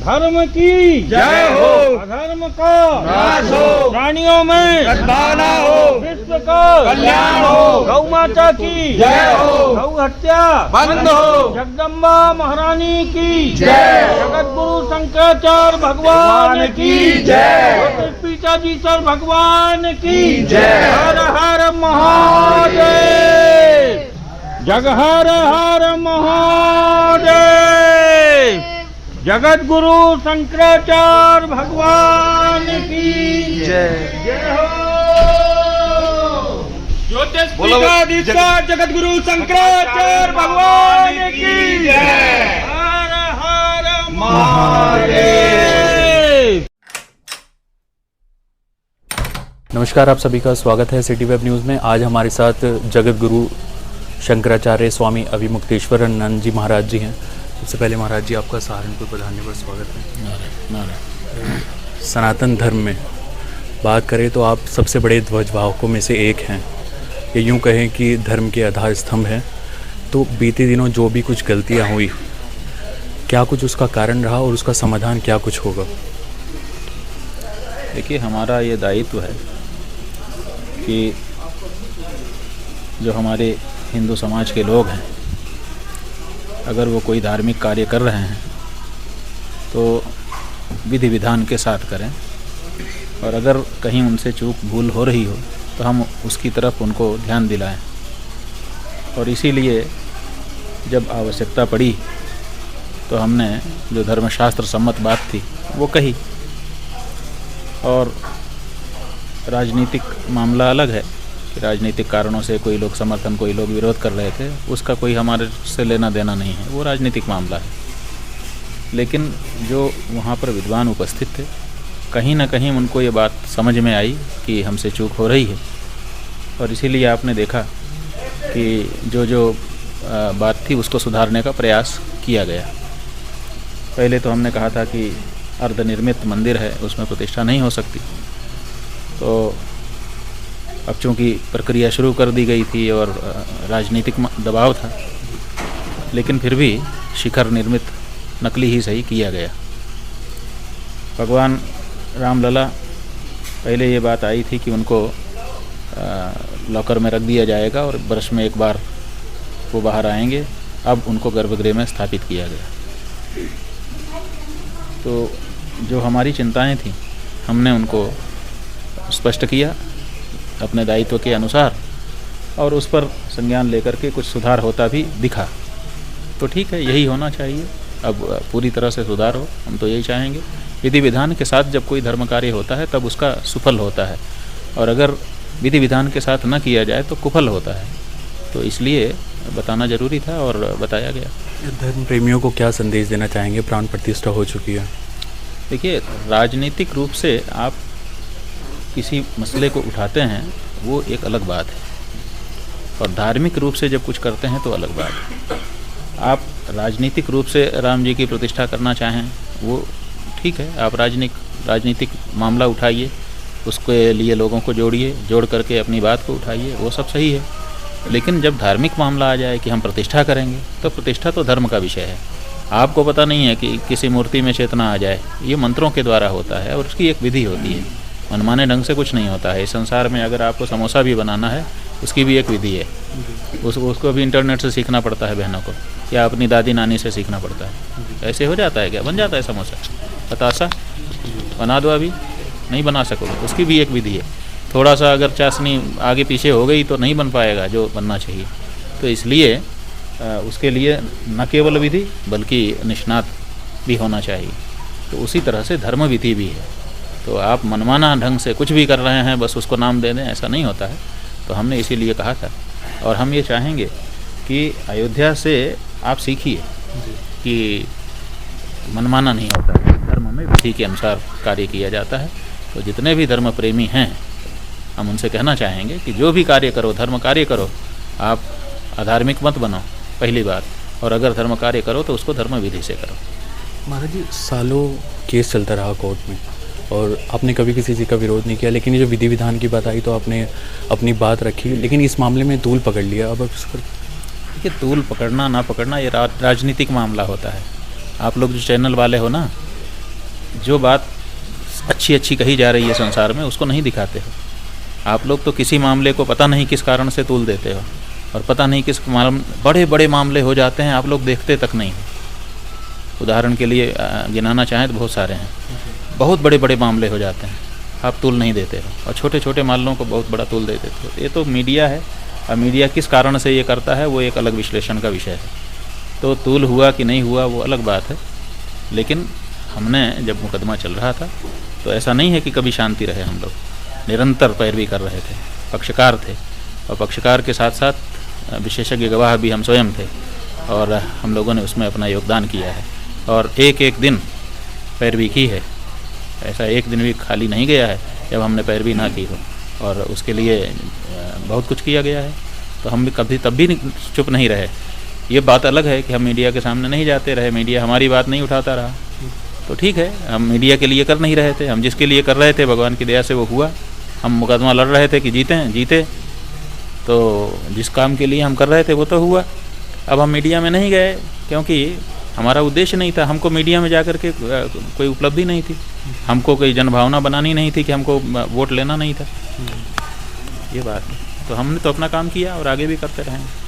धर्म की जय हो, अधर्म का नाश हो, प्राणियों में सद्भावना हो, विश्व का कल्याण हो, गौ माता की जय हो, गौ हत्या बंद हो, जगदम्बा महारानी की जय, जगत गुरु शंकराचार्य भगवान की जय, पिताजीश्वर भगवान की जय। हर हर महादेव, जग हर हर महादेव, जगत गुरु शंकराचार्य भगवान की जय। जय हो। बोलो, जगत गुरु शंकराचार्य भगवान की जय। हर हर महादेव। नमस्कार, आप सभी का स्वागत है सिटी वेब न्यूज़ में। आज हमारे साथ जगत गुरु शंकराचार्य स्वामी अभिमुक्तेश्वरानंद जी महाराज जी हैं। सबसे पहले महाराज जी, आपका सहारनपुर पधारने पर स्वागत है। सनातन धर्म में बात करें तो आप सबसे बड़े ध्वजवाहकों में से एक हैं, या यूँ कहें कि धर्म के आधार स्तंभ हैं। तो बीते दिनों जो भी कुछ गलतियाँ हुई, क्या कुछ उसका कारण रहा और उसका समाधान क्या कुछ होगा? देखिए, हमारा ये दायित्व है कि जो हमारे हिंदू समाज के लोग हैं, अगर वो कोई धार्मिक कार्य कर रहे हैं तो विधि विधान के साथ करें, और अगर कहीं उनसे चूक भूल हो रही हो तो हम उसकी तरफ उनको ध्यान दिलाएं। और इसीलिए जब आवश्यकता पड़ी तो हमने जो धर्मशास्त्र सम्मत बात थी वो कही। और राजनीतिक मामला अलग है कि राजनीतिक कारणों से कोई लोग समर्थन, कोई लोग विरोध कर रहे थे, उसका कोई हमारे से लेना देना नहीं है, वो राजनीतिक मामला है। लेकिन जो वहाँ पर विद्वान उपस्थित थे, कहीं ना कहीं उनको ये बात समझ में आई कि हमसे चूक हो रही है, और इसीलिए आपने देखा कि जो बात थी उसको सुधारने का प्रयास किया गया। पहले तो हमने कहा था कि अर्धनिर्मित मंदिर है, उसमें प्रतिष्ठा नहीं हो सकती। तो अब चूँकि प्रक्रिया शुरू कर दी गई थी और राजनीतिक दबाव था, लेकिन फिर भी शिखर निर्मित नकली ही सही किया गया। भगवान रामलला, पहले ये बात आई थी कि उनको लॉकर में रख दिया जाएगा और वर्ष में एक बार वो बाहर आएंगे। अब उनको गर्भगृह में स्थापित किया गया। तो जो हमारी चिंताएं थीं, हमने उनको स्पष्ट किया अपने दायित्व के अनुसार, और उस पर संज्ञान लेकर के कुछ सुधार होता भी दिखा। तो ठीक है, यही होना चाहिए। अब पूरी तरह से सुधार हो, हम तो यही चाहेंगे। विधि विधान के साथ जब कोई धर्म कार्य होता है तब उसका सुफल होता है, और अगर विधि विधान के साथ न किया जाए तो कुफल होता है। तो इसलिए बताना जरूरी था और बताया गया। धर्म प्रेमियों को क्या संदेश देना चाहेंगे? प्राण प्रतिष्ठा हो चुकी है। देखिए, राजनीतिक रूप से आप किसी मसले को उठाते हैं वो एक अलग बात है, और धार्मिक रूप से जब कुछ करते हैं तो अलग बात है। आप राजनीतिक रूप से राम जी की प्रतिष्ठा करना चाहें वो ठीक है, आप राजनीतिक मामला उठाइए, उसके लिए लोगों को जोड़ करके अपनी बात को उठाइए, वो सब सही है। लेकिन जब धार्मिक मामला आ जाए कि हम प्रतिष्ठा करेंगे, तो प्रतिष्ठा तो धर्म का विषय है। आपको पता नहीं है कि किसी मूर्ति में चेतना आ जाए, ये मंत्रों के द्वारा होता है और उसकी एक विधि होती है। मनमाने ढंग से कुछ नहीं होता है इस संसार में। अगर आपको समोसा भी बनाना है, उसकी भी एक विधि है। उसको भी इंटरनेट से सीखना पड़ता है बहनों को, या अपनी दादी नानी से सीखना पड़ता है। ऐसे हो जाता है क्या? बन जाता है समोसा? बतासा बना दो, अभी नहीं बना सकोगे, उसकी भी एक विधि है। थोड़ा सा अगर चाशनी आगे पीछे हो गई तो नहीं बन पाएगा जो बनना चाहिए। तो इसलिए उसके लिए न केवल विधि बल्कि निष्णात भी होना चाहिए। तो उसी तरह से धर्म विधि भी है। तो आप मनमाना ढंग से कुछ भी कर रहे हैं, बस उसको नाम दे दें, ऐसा नहीं होता है। तो हमने इसीलिए कहा था, और हम ये चाहेंगे कि अयोध्या से आप सीखिए कि मनमाना नहीं होता है, धर्म में विधि के अनुसार कार्य किया जाता है। तो जितने भी धर्म प्रेमी हैं, हम उनसे कहना चाहेंगे कि जो भी कार्य करो, धर्म कार्य करो, आप अधार्मिक मत बनो, पहली बात। और अगर धर्म कार्य करो तो उसको धर्म विधि से करो। महाराज जी, सालों केस चलता रहा कोर्ट में और आपने कभी किसी चीज़ का विरोध नहीं किया, लेकिन ये जो विधि विधान की बात आई तो आपने अपनी बात रखी, लेकिन इस मामले में तूल पकड़ लिया। अब इस पर देखिए, तूल पकड़ना ना पकड़ना ये राजनीतिक मामला होता है। आप लोग जो चैनल वाले हो ना, जो बात अच्छी अच्छी कही जा रही है संसार में उसको नहीं दिखाते हो। आप लोग तो किसी मामले को पता नहीं किस कारण से तूल देते हो, और पता नहीं किस बड़े बड़े मामले हो जाते हैं, आप लोग देखते तक नहीं। उदाहरण के लिए गिनाना चाहें तो बहुत सारे हैं, बहुत बड़े बड़े मामले हो जाते हैं, आप तूल नहीं देते हो, और छोटे छोटे मामलों को बहुत बड़ा तूल दे देते हो। ये तो मीडिया है, और मीडिया किस कारण से ये करता है वो एक अलग विश्लेषण का विषय है। तो तूल हुआ कि नहीं हुआ वो अलग बात है, लेकिन हमने जब मुकदमा चल रहा था तो ऐसा नहीं है कि कभी शांति रहे। हम लोग निरंतर पैरवी कर रहे थे, पक्षकार थे, और पक्षकार के साथ साथ विशेषज्ञ गवाह भी हम स्वयं थे, और हम लोगों ने उसमें अपना योगदान किया है, और एक एक दिन पैरवी की है। ऐसा एक दिन भी खाली नहीं गया है जब हमने पैरवी ना की हो, और उसके लिए बहुत कुछ किया गया है। तो हम भी कभी तब भी चुप नहीं रहे। ये बात अलग है कि हम मीडिया के सामने नहीं जाते रहे, मीडिया हमारी बात नहीं उठाता रहा, तो ठीक है, हम मीडिया के लिए कर नहीं रहे थे। हम जिसके लिए कर रहे थे भगवान की दया से वो हुआ। हम मुकदमा लड़ रहे थे कि जीते, तो जिस काम के लिए हम कर रहे थे वो तो हुआ। अब हम मीडिया में नहीं गए क्योंकि हमारा उद्देश्य नहीं था। हमको मीडिया में जाकर के कोई उपलब्धि नहीं थी, हमको कोई जनभावना बनानी नहीं थी कि हमको वोट लेना नहीं था। ये बात है। तो हमने तो अपना काम किया और आगे भी करते रहेंगे।